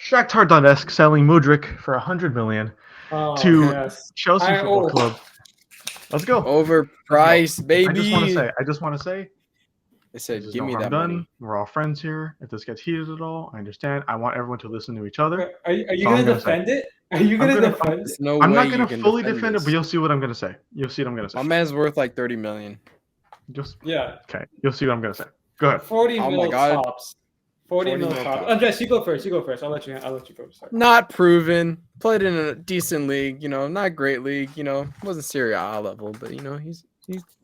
Shakhtar Donetsk selling Mudryk for 100 million Oh to yes. Chelsea Football Club. Let's go. Overpriced, baby. I just want to say, I said, this is give no me harm that done. money. We're all friends here. If this gets heated at all, I understand. I want everyone to listen to each other. Are you So I'm going to gonna say- defend it? Are you going to defend There's it? no I'm way not you gonna can fully defend defend it, this. but you'll see what I'm gonna say. You'll see what I'm gonna say. My man's worth like 30 million. Just Yeah. okay. You'll see what I'm gonna say. Go ahead. 40 Oh my mil God. tops. 40 mil tops. Andres, you go first. I'll let you go. Sorry. Not proven. Played in a decent league, not great league, wasn't Serie A level, but he's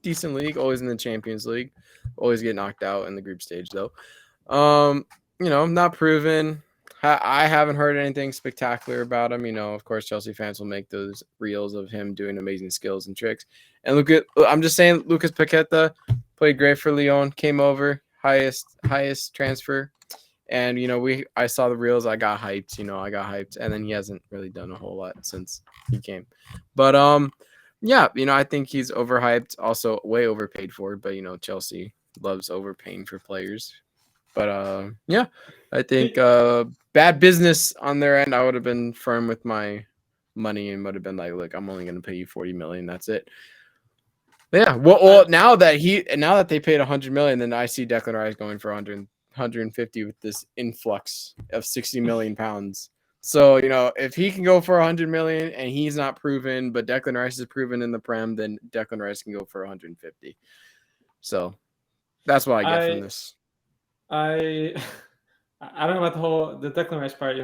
decent league, always in the Champions League, always get knocked out in the group stage though. Not proven. I haven't heard anything spectacular about him. Of course, Chelsea fans will make those reels of him doing amazing skills and tricks. And I'm just saying, Lucas Paqueta played great for Lyon, came over, highest transfer. And, I saw the reels. I got hyped, and then he hasn't really done a whole lot since he came. But, yeah, I think he's overhyped, also way overpaid for, but, Chelsea loves overpaying for players. But, yeah, I think bad business on their end. I would have been firm with my money and would have been like, look, I'm only going to pay you 40 million. That's it. But yeah. Well, now that they paid 100 million, then I see Declan Rice going for 150 with this influx of 60 million pounds. So, if he can go for 100 million and he's not proven, but Declan Rice is proven in the Prem, then Declan Rice can go for 150. So that's what I get from this. I don't know about the Declan Rice part.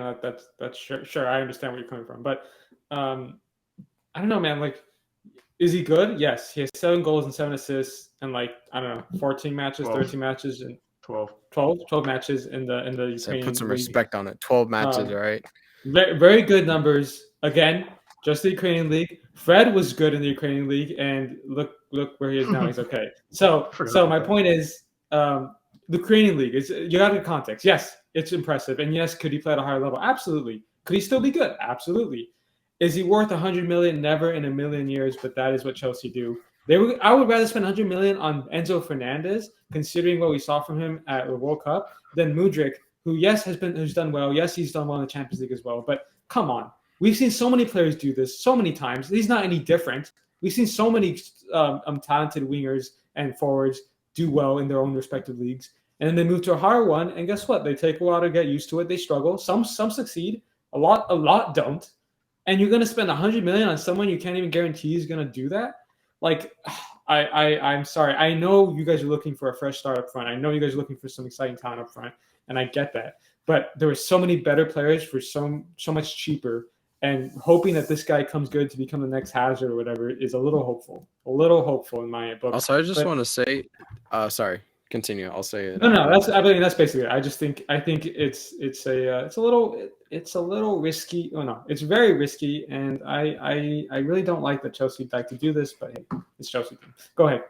That's sure. I understand where you're coming from, but I don't know, man. Like, is he good? Yes, he has 7 goals and 7 assists, and 14 matches, 12. 13 matches, and 12 matches in the Ukrainian. So put some league. respect on it. 12 matches, all right. Very, very good numbers. Again, just the Ukrainian league. Fred was good in the Ukrainian league, and look where he is now. He's okay. So my point is, the Ukrainian league is, you got to get context. Yes, it's impressive, and yes, could he play at a higher level? Absolutely. Could he still be good? Absolutely. Is he worth 100 million? Never in a million years. But that is what Chelsea do. I would rather spend 100 million on Enzo Fernandez, considering what we saw from him at the World Cup, than Mudryk, who who's done well. Yes, he's done well in the Champions League as well. But come on, we've seen so many players do this so many times. He's not any different. We've seen so many talented wingers and forwards do well in their own respective leagues, and then they move to a higher one. And guess what? They take a while to get used to it. They struggle. Some succeed. A lot don't. And you're going to spend 100 million on someone you can't even guarantee is going to do that? Like, I'm sorry. I know you guys are looking for a fresh start up front. I know you guys are looking for some exciting talent up front, and I get that. But there are so many better players for so much cheaper, and hoping that this guy comes good to become the next Hazard or whatever is a little hopeful. A little hopeful in my book. Also, I just want to say, sorry. Continue. I'll say it. No. That's basically it. I think it's a little risky. Oh no, it's very risky, and I really don't like that Chelsea like to do this. But hey, it's Chelsea. Go ahead.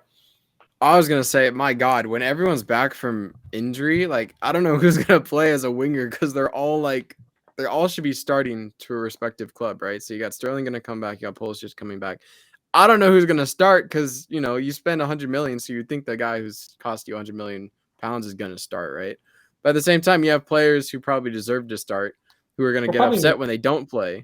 I was gonna say, my God, when everyone's back from injury, like I don't know who's gonna play as a winger because they all should be starting to a respective club, right? So you got Sterling gonna come back, you got Pulisic coming back. I don't know who's going to start because, you spend 100 million. So you think the guy who's cost you 100 million pounds is going to start, right? But at the same time, you have players who probably deserve to start who are going to get upset when they don't play.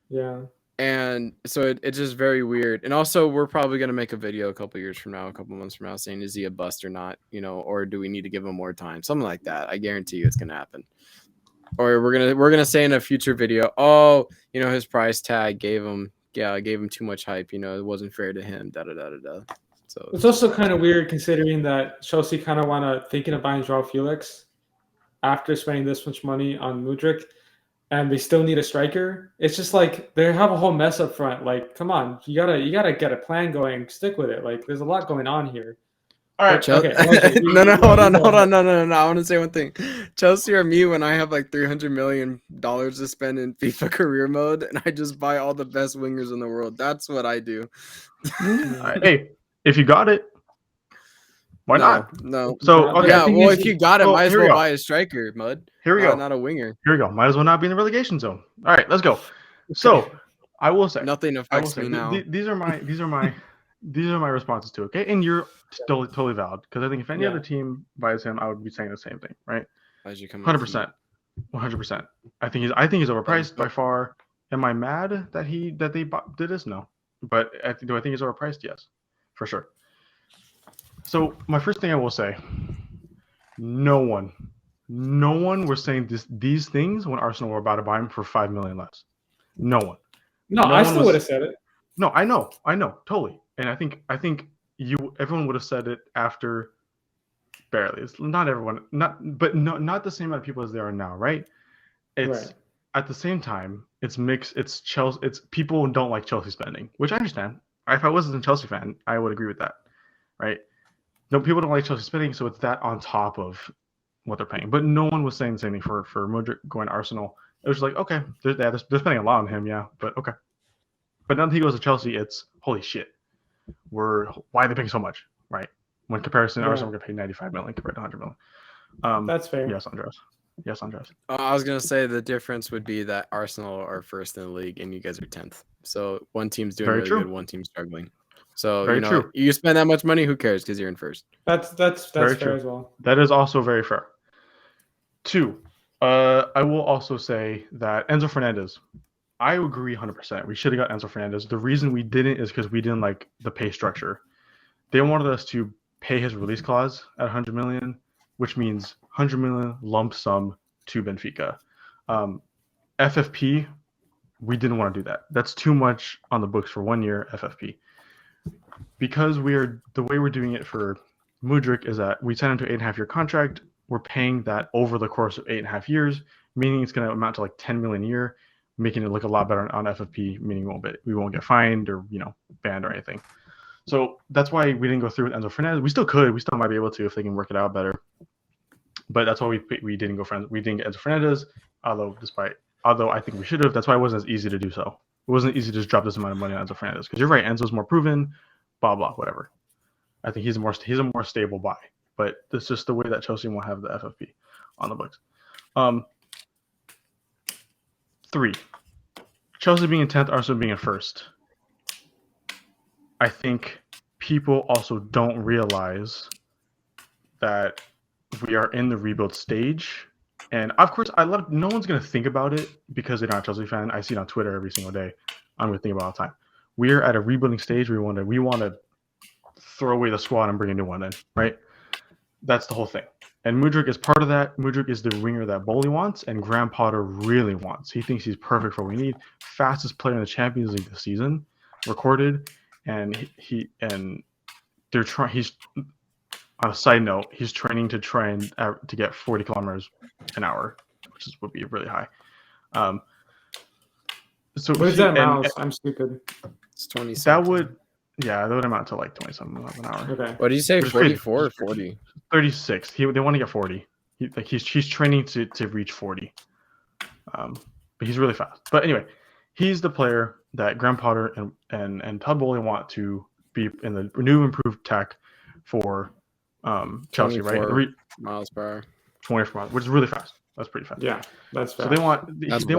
Yeah. And so it's just very weird. And also, we're probably going to make a video a couple months from now saying, is he a bust or not? Or do we need to give him more time? Something like that. I guarantee you it's going to happen. Or we're going to say in a future video, his price tag gave him too much hype. It wasn't fair to him. So it's also kind of weird considering that Chelsea kind of thinking of buying Joao Felix after spending this much money on Mudryk, and they still need a striker. It's just like they have a whole mess up front. Like, come on, you gotta get a plan going. Stick with it. Like, there's a lot going on here. All right. Okay. No, hold on. No. I want to say one thing. Chelsea or me, when I have like $300 million to spend in FIFA career mode, and I just buy all the best wingers in the world. That's what I do. Hey, if you got it, why not? No. So okay. Yeah. Well, if you got it, might as well buy a striker, Mud. Here we go. Not a winger. Here we go. Might as well not be in the relegation zone. All right, let's go. So I will say nothing affects me now. These are my responses to it. Okay, and you're totally valid because I think if any other team buys him, I would be saying the same thing, right? 100%. 100%. I think he's overpriced by far. Am I mad that they did this? No. But do I think he's overpriced? Yes, for sure. So my first thing I will say, no one was saying these things when Arsenal were about to buy him for $5 million less. No one. No, I still would have said it. No, I know, totally. And I think everyone would have said it after. Barely. It's not everyone. Not the same amount of people as there are now, right? It's Right. At the same time, it's mixed. It's Chelsea. It's people don't like Chelsea spending, which I understand. If I wasn't a Chelsea fan, I would agree with that, right? No, people don't like Chelsea spending, so it's that on top of what they're paying. But no one was saying the same thing for Mudryk going to Arsenal. It was like, okay, they're spending a lot on him, yeah, but okay. But now that he goes to Chelsea, it's holy shit. Why are they paying so much, right? When comparison, Arsenal going to pay 95 million compared to 100 million. That's fair. Yes, Andres. I was gonna say the difference would be that Arsenal are first in the league and you guys are 10th. So one team's doing really good, one team's struggling. So very true. You spend that much money, who cares? Because you're in first. That's very fair true as well. That is also very fair. 2, I will also say that Enzo Fernandez. I agree 100%. We should have got Enzo Fernandez. The reason we didn't is because we didn't like the pay structure. They wanted us to pay his release clause at 100 million, which means 100 million lump sum to Benfica. FFP, we didn't want to do that. That's too much on the books for 1 year FFP. Because the way we're doing it for Mudryk is that we sign him to an 8.5-year contract. We're paying that over the course of 8.5 years, meaning it's going to amount to like 10 million a year, making it look a lot better on FFP, meaning we won't get fined or banned or anything. So that's why we didn't go through with Enzo Fernandez. We still could. We still might be able to if they can work it out better. But that's why we didn't go we didn't get Enzo Fernandez, although I think we should have. That's why it wasn't as easy to do so. It wasn't easy to just drop this amount of money on Enzo Fernandez because you're right. Enzo's more proven, blah blah whatever. I think he's a more stable buy. But that's just the way that Chelsea won't have the FFP on the books. 3, Chelsea being in 10th, Arsenal being in 1st. I think people also don't realize that we are in the rebuild stage. And of course, no one's going to think about it because they're not a Chelsea fan. I see it on Twitter every single day. I'm going to think about it all the time. We're at a rebuilding stage. We want to throw away the squad and bring a new one in, right? That's the whole thing. And Mudryk is part of that. Mudryk is the winger that Bowley wants and Graham Potter really wants. He thinks he's perfect for what we need. Fastest player in the Champions League this season, recorded. And he's on a side note, he's training to get 40 kilometers an hour, which would be really high. So what is that amount? I'm stupid. It's 20. That would amount to like 20-something miles an hour. Okay. What did you say? 44 or 40? 36. They want to get 40. He's training to reach 40. But he's really fast. But anyway, he's the player that Graham Potter and Todd Bowley want to be in the new improved tech for Chelsea, right? Miles per hour. 24 miles, which is really fast. That's pretty fast. Yeah, that's fast. So they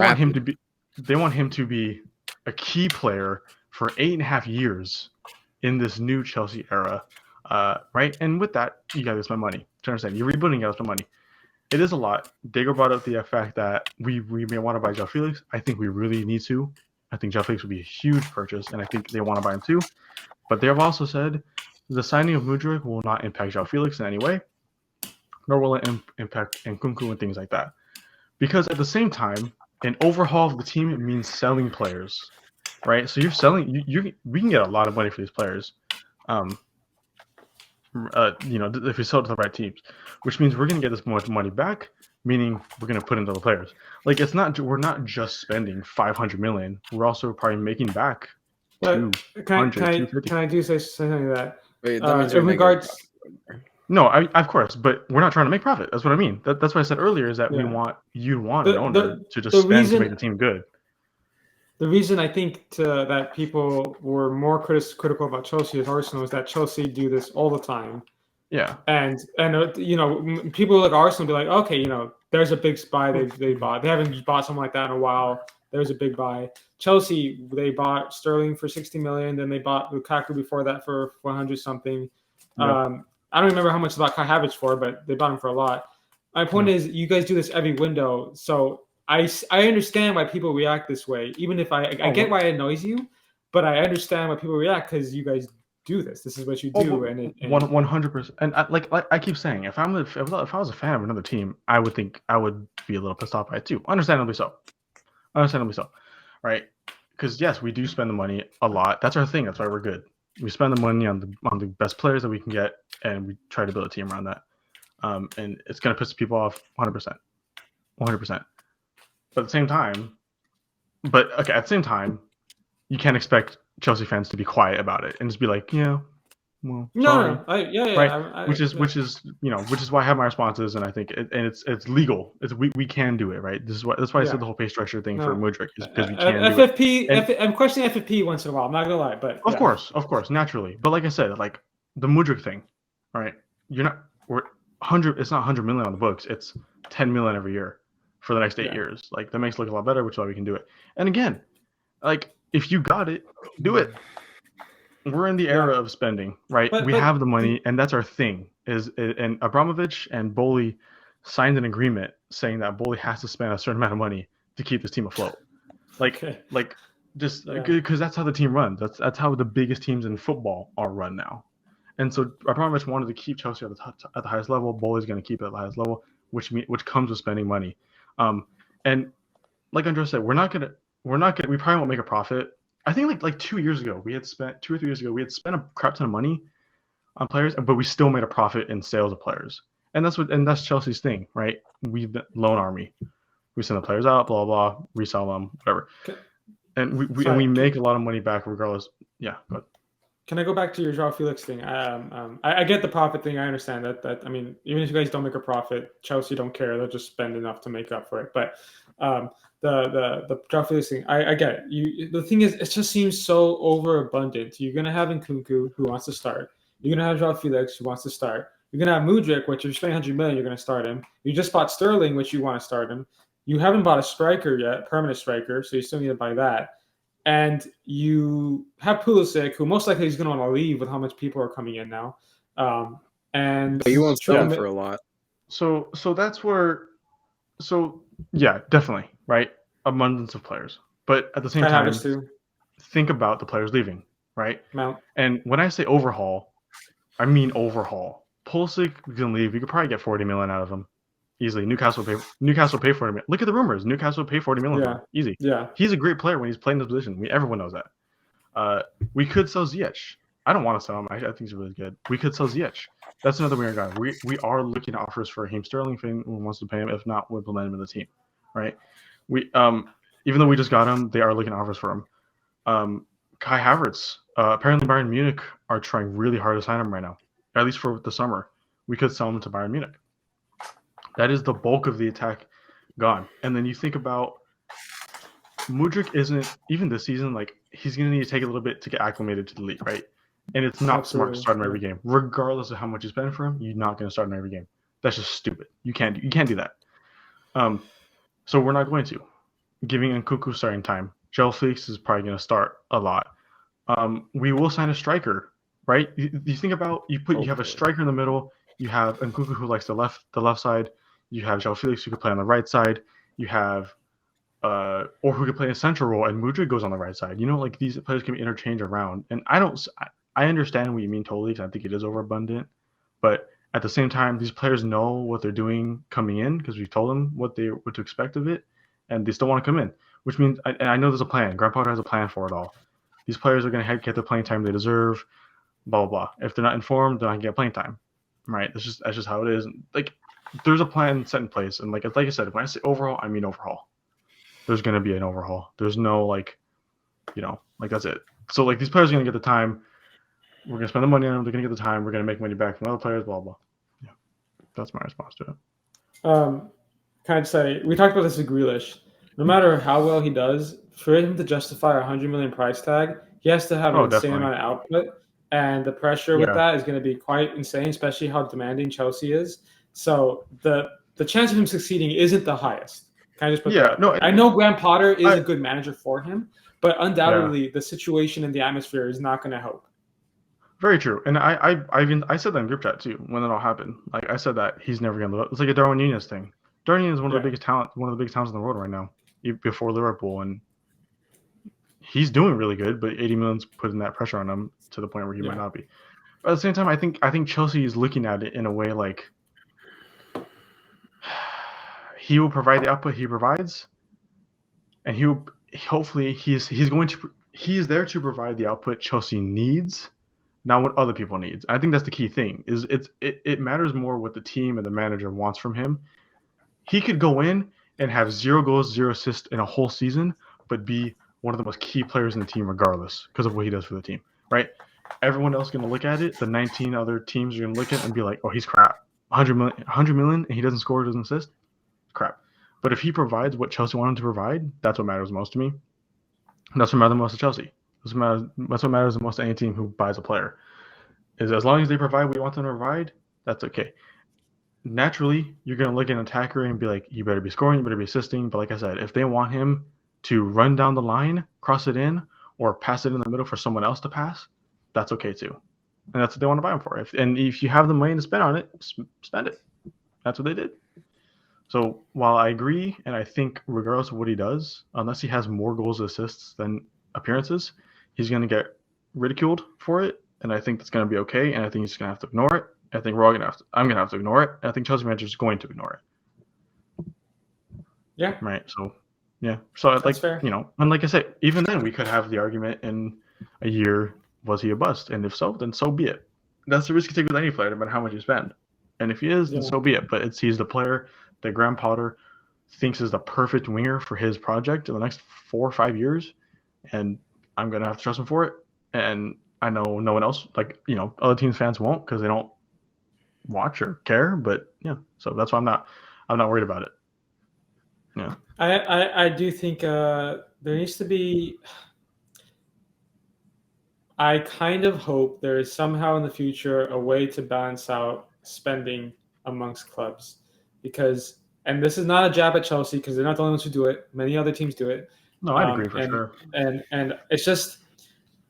want him to be a key player for 8.5 years in this new Chelsea era, right? And with that, you got to spend money. To understand, you're rebuilding, you got to spend money. It is a lot. Diego brought up the fact that we may want to buy João Felix. I think we really need to. I think João Felix would be a huge purchase, and I think they want to buy him too. But they have also said the signing of Mudryk will not impact João Felix in any way, nor will it impact Nkunku and things like that. Because at the same time, an overhaul of the team means selling players, right? So you're selling. We can get a lot of money for these players, if we sell it to the right teams, which means we're going to get this much money back. Meaning we're going to put into the players. Like we're not just spending 500 million. We're also probably making back. But can I do say something to that? Wait, in regards. No, of course, but we're not trying to make profit. That's what I mean. That's what I said earlier. Is that you want an owner to just spend to make the team good. The reason I think that people were more critical about Chelsea as Arsenal is that Chelsea do this all the time. Yeah, and people like Arsenal be like, okay, there's a big buy they bought. They haven't bought something like that in a while. There's a big buy. Chelsea, they bought Sterling for 60 million. Then they bought Lukaku before that for 100 something. Yep. I don't remember how much they bought Kai Havertz for, but they bought him for a lot. My point is, you guys do this every window, so I understand why people react this way. Even if I get why it annoys you, but I understand why people react because you guys do this. This is what you do, and 100%. And like I keep saying, if I was a fan of another team, I would be a little pissed off by it too. Understandably so. Right? Because yes, we do spend the money a lot. That's our thing. That's why we're good. We spend the money on the best players that we can get, and we try to build a team around that. And it's gonna piss people off 100%. But at the same time, you can't expect Chelsea fans to be quiet about it and just be like, well, sorry. Right? Which is why I have my responses, and I think it's legal. We can do it, right? That's why I said the whole pay structure thing for Mudryk is because we can FFP. do it. I'm questioning FFP once in a while. I'm not gonna lie, but of course, naturally. But like I said, like the Mudryk thing, right? We're 100. It's not 100 million on the books. It's 10 million every year for the next 8 years. Like that makes it look a lot better, which is why we can do it. And again, like if you got it, do it. We're in the era of spending, right? We have the money, and that's our thing. And Abramovich and Boli signed an agreement saying that Boli has to spend a certain amount of money to keep this team afloat. Because that's how the team runs. That's how the biggest teams in football are run now. And so Abramovich wanted to keep Chelsea at the highest level. Boli's going to keep it at the highest level, which comes with spending money. And like Andres said, we probably won't make a profit. I think like 2 years ago, 2 or 3 years ago, we had spent a crap ton of money on players, but we still made a profit in sales of players. And that's Chelsea's thing, right? We loan army. We send the players out, blah, blah, blah, resell them, whatever. And we make a lot of money back regardless. Yeah, but can I go back to your João Felix thing? I get the profit thing. I understand that. I mean, even if you guys don't make a profit, Chelsea don't care. They'll just spend enough to make up for it. But the João Felix thing, I get it. The thing is, it just seems so overabundant. You're gonna have Nkunku who wants to start. You're gonna have João Felix who wants to start. You're gonna have Mudryk, which if you're spending 100 million, you're gonna start him. You just bought Sterling, which you want to start him. You haven't bought a striker yet, permanent striker, so you still need to buy that. And you have Pulisic, who most likely is going to want to leave with how much people are coming in now. And you won't sell him for a lot. So that's where. So yeah, definitely right. Abundance of players, but at the same time, think about the players leaving, right? Mount. And when I say overhaul, I mean overhaul. Pulisic can leave. You could probably get 40 million out of him. Easily. Newcastle pay 40 million. Look at the rumors. Newcastle pay 40 million. Yeah. Easy. Yeah. He's a great player when he's playing this position. Everyone knows that. We could sell Ziyech. I don't want to sell him. I think he's really good. We could sell Ziyech. That's another weird guy. We are looking at offers for Raheem Sterling if anyone wants to pay him. If not, we'll implement him in the team. Right? We even though we just got him, they are looking at offers for him. Kai Havertz. Apparently Bayern Munich are trying really hard to sign him right now. At least for the summer. We could sell him to Bayern Munich. That is the bulk of the attack gone. And then you think about Mudryk isn't, even this season, like he's going to need to take a little bit to get acclimated to the league, right? And it's not smart to start him every game. Regardless of how much you spend for him, you're not going to start him every game. That's just stupid. You can't do that. So we're not going to. Giving Nkunku starting time. João Felix is probably going to start a lot. We will sign a striker, right? You think about, you have a striker in the middle. You have Nkunku who likes the left side. You have João Felix who could play on the right side. You have, or who could play a central role, and Mudryk goes on the right side. Like these players can be interchanged around. And I understand what you mean totally, because I think it is overabundant. But at the same time, these players know what they're doing coming in because we've told them what to expect of it, and they still want to come in. Which means, and I know there's a plan. Graham Potter has a plan for it all. These players are going to get the playing time they deserve. Blah blah blah. If they're not informed, they're not going to get playing time. Right? That's just how it is. Like, there's a plan set in place, and like I said, when I say overhaul, I mean overhaul. There's going to be an overhaul. There's no that's it. So like these players are going to get the time. We're going to spend the money on them. They're going to get the time. We're going to make money back from other players. Blah blah. Yeah, that's my response to it. Can I say we talked about this with Grealish? No matter how well he does, for him to justify a 100 million price tag, he has to have an insane amount of output. And the pressure with that is going to be quite insane, especially how demanding Chelsea is. So the chance of him succeeding isn't the highest. Can I just put that? No, I know Graham Potter is a good manager for him, but undoubtedly the situation and the atmosphere is not going to help. Very true. And I said that in group chat too when it all happened. Like I said that he's never gonna live up. It's like a Darwin Nunez thing. Darwin Nunez is one of the biggest talents in the world right now, before Liverpool, and he's doing really good. But 80 million's putting that pressure on him to the point where he might not be. But at the same time, I think Chelsea is looking at it in a way like he will provide the output he provides, and hopefully he is there to provide the output Chelsea needs, not what other people needs. I think that's the key thing. It matters more what the team and the manager wants from him. He could go in and have 0 goals, 0 assists in a whole season, but be one of the most key players in the team regardless because of what he does for the team, right? Everyone else is going to look at it. The 19 other teams are going to look at it and be like, oh, he's crap. 100 million and he doesn't score, doesn't assist? Crap. But if he provides what Chelsea want him to provide, that's what matters most to me. That's what matters most to Chelsea. That's what matters the most to any team who buys a player. Is as long as they provide what you want them to provide, that's okay. Naturally, you're going to look at an attacker and be like, you better be scoring, you better be assisting. But like I said, if they want him to run down the line, cross it in, or pass it in the middle for someone else to pass, that's okay too. And that's what they want to buy him for. If you have the money to spend on it, spend it. That's what they did. So while I agree, and I think regardless of what he does, unless he has more goals and assists than appearances, he's going to get ridiculed for it. And I think that's going to be okay. And I think he's going to have to ignore it. I think I'm going to have to ignore it. And I think Chelsea manager is going to ignore it. Yeah. Right. So, yeah. So that's like, fair. And like I said, even then we could have the argument in a year, was he a bust? And if so, then so be it. That's the risk you take with any player, no matter how much you spend. And if he is, then so be it. But he's the player that Graham Potter thinks is the perfect winger for his project in the next 4 or 5 years. And I'm going to have to trust him for it. And I know no one else, other teams' fans won't because they don't watch or care. But yeah, so that's why I'm not worried about it. Yeah. I do think there needs to be. I kind of hope there is somehow in the future a way to balance out spending amongst clubs, because, and this is not a jab at Chelsea because they're not the only ones who do it. Many other teams do it. No, I agree for sure. And it's just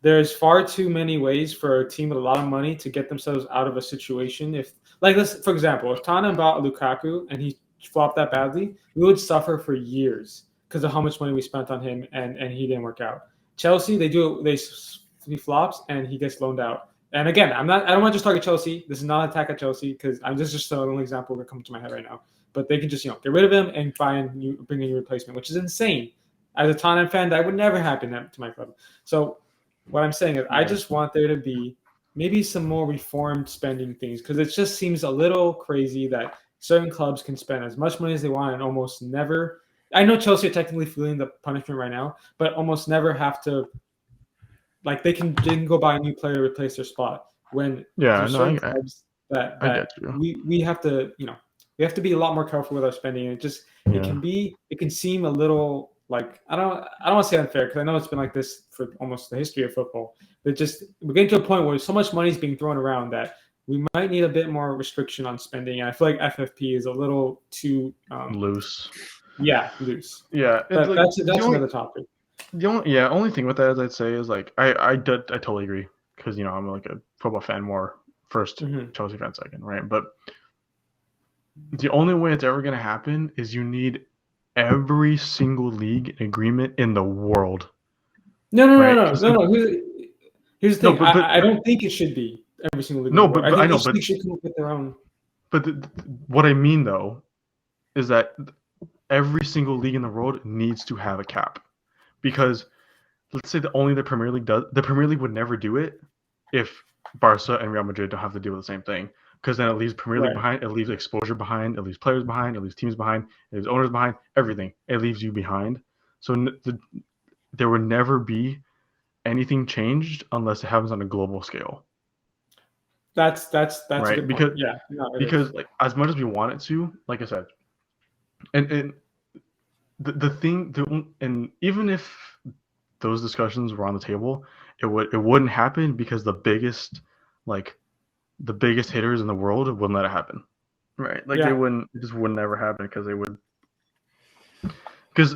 there's far too many ways for a team with a lot of money to get themselves out of a situation. If, like, let's, for example, if Tottenham bought Lukaku and he flopped that badly, we would suffer for years because of how much money we spent on him and he didn't work out. Chelsea, he flops and he gets loaned out. And again, I don't want to just target Chelsea. This is not an attack at Chelsea because this is just the only example that comes to my head right now. But they can just get rid of him and bring a new replacement, which is insane. As a Tottenham fan, that would never happen to my club. So what I'm saying is I just want there to be maybe some more reformed spending things, because it just seems a little crazy that certain clubs can spend as much money as they want and almost never. I know Chelsea are technically feeling the punishment right now, but almost never have to. Like they can go buy a new player to replace their spot. When clubs that we have to we have to be a lot more careful with our spending. And it can seem a little like I don't want to say unfair because I know it's been like this for almost the history of football. But we're getting to a point where so much money is being thrown around that we might need a bit more restriction on spending. And I feel like FFP is a little too loose. Yeah, loose. Yeah, but that's another topic. The only thing with that is I'd say is like I totally agree because I'm like a football fan more first, Chelsea fan second, right? But the only way it's ever going to happen is you need every single league agreement in the world. No. Here's the thing. I don't think it should be every single league. No, but I know, but should come up with their own. But what I mean though is that every single league in the world needs to have a cap. Because let's say the Premier League does. The Premier League would never do it if Barca and Real Madrid don't have to deal with the same thing. Because then it leaves Premier League behind, it leaves exposure behind, it leaves players behind, it leaves teams behind, it leaves owners behind, everything. It leaves you behind. So there would never be anything changed unless it happens on a global scale. That's right. A good because point. Because like as much as we want it to, like I said, and the thing, and even if those discussions were on the table, it wouldn't happen because the biggest hitters in the world wouldn't let it happen, right? Like it just would never happen because they would. Because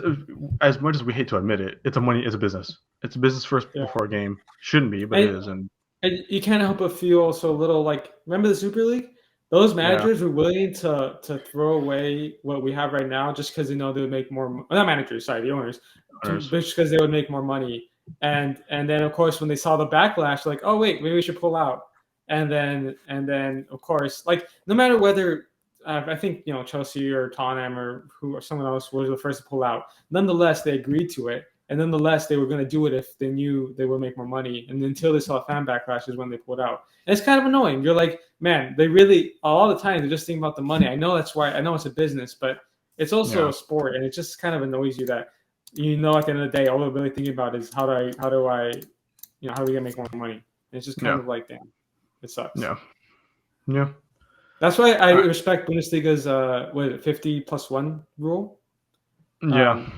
as much as we hate to admit it, it's a business. It's a business first before a game. Shouldn't be, but it is. And And you can't help but feel also a little like, remember the Super League? Those managers were willing to throw away what we have right now just because they know they would make more. Not managers, sorry, the owners, just because they would make more money. And then of course when they saw the backlash, like, oh wait, maybe we should pull out. And then of course, like no matter whether I think Chelsea or Tottenham or someone else was the first to pull out, nonetheless they agreed to it. And nonetheless, they were going to do it if they knew they would make more money. And until they saw fan backlash is when they pulled out. And it's kind of annoying. You're like, man, they really, all the time, they're just thinking about the money. I know that's why, I know it's a business, but it's also a sport. And it just kind of annoys you that, at the end of the day, all they're really thinking about is how are we going to make more money? And it's just kind of like, damn, it sucks. Yeah. That's why I respect Bundesliga's 50+1 rule. Yeah.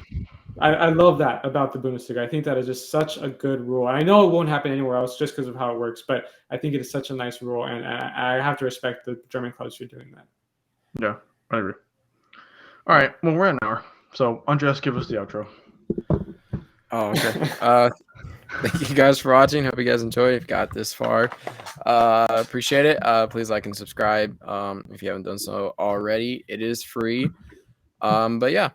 I love that about the Bundesliga. I think that is just such a good rule. I know it won't happen anywhere else just because of how it works, but I think it is such a nice rule, and I have to respect the German clubs for doing that. Yeah, I agree. All right, well, we're at an hour, so Andreas, give us the outro. Oh, okay. Thank you guys for watching. Hope you guys enjoyed. If you got this far, appreciate it. Please like and subscribe if you haven't done so already. It is free. But yeah.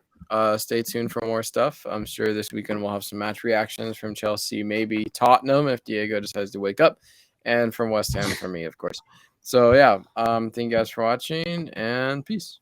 Stay tuned for more stuff. I'm sure this weekend we'll have some match reactions from Chelsea, maybe Tottenham if Diego decides to wake up, and from West Ham for me, of course. So yeah, thank you guys for watching, and peace.